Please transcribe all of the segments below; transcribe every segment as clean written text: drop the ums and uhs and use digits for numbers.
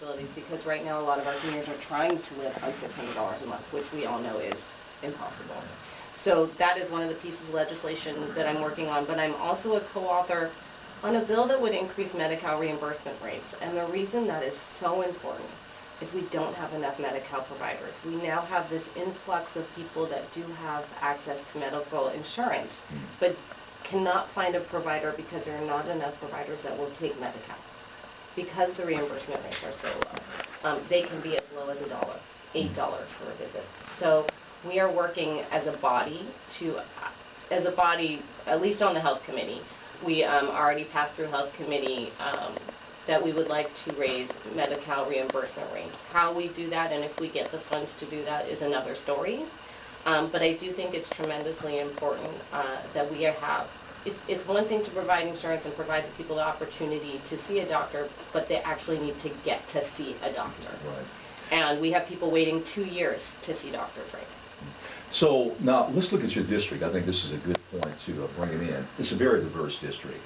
facilities, because right now a lot of our seniors are trying to live on $600 a month, which we all know is impossible. So that is one of the pieces of legislation that I'm working on, but I'm also a co-author on a bill that would increase Medi-Cal reimbursement rates. And the reason that is so important is we don't have enough Medi-Cal providers. We now have this influx of people that do have access to medical insurance, but cannot find a provider because there are not enough providers that will take Medi-Cal. Because the reimbursement rates are so low, they can be as low as $8 for a visit. So we are working as a body at least on the health committee. We already passed through health committee that we would like to raise Medi-Cal reimbursement rates. How we do that and if we get the funds to do that is another story. But I do think it's tremendously important that we have. It's one thing to provide insurance and provide the people the opportunity to see a doctor, but they actually need to get to see a doctor. Right. And we have people waiting 2 years to see doctors right now. So now let's look at your district. I think this is a good point to bring it in. It's a very diverse district.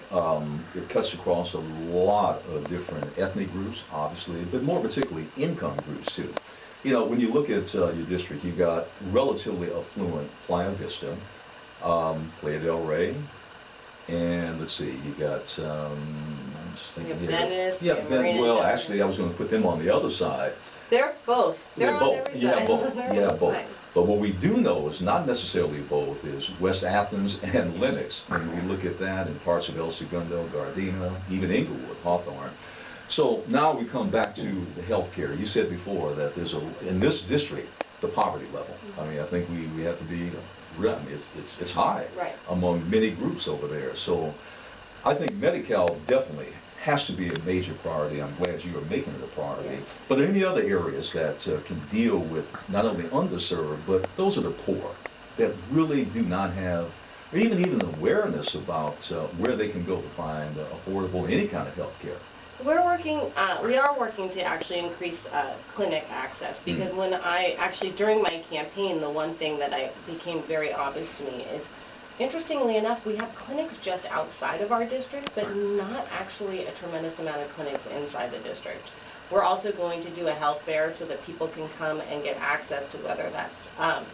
It cuts across a lot of different ethnic groups, obviously, but more particularly income groups too. You know, when you look at your district, you've got relatively affluent Playa Vista, Playa del Rey, and let's see, you got, I'm just thinking here. Venice, yeah, well, actually, I was going to put them on the other side. They're both. They're both. Yeah, both. Yeah, both. Fine. But what we do know is not necessarily both is West Athens and Lenox. And we look at that in parts of El Segundo, Gardena, even Inglewood, Hawthorne. So now we come back to the health care. You said before that there's in this district, the poverty level. I mean, I think we have to be, I mean, it's high among many groups over there. So I think Medi-Cal definitely has to be a major priority. I'm glad you are making it a priority. Yes. But are there any other areas that can deal with not only underserved, but those are the poor that really do not have, or even awareness about where they can go to find affordable any kind of health care? We are working to actually increase clinic access, because when during my campaign, the one thing that became very obvious to me is, interestingly enough, we have clinics just outside of our district, but not actually a tremendous amount of clinics inside the district. We're also going to do a health fair so that people can come and get access to whether that's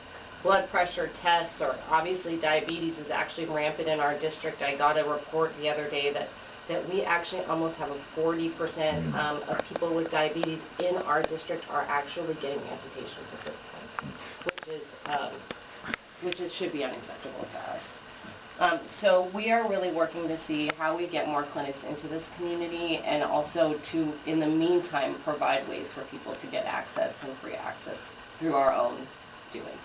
blood pressure tests, or obviously diabetes is actually rampant in our district. I got a report the other day that we actually almost have a 40% of people with diabetes in our district are actually getting amputations at this point, which should be unacceptable to us. So we are really working to see how we get more clinics into this community, and also to, in the meantime, provide ways for people to get access and free access through our own doing.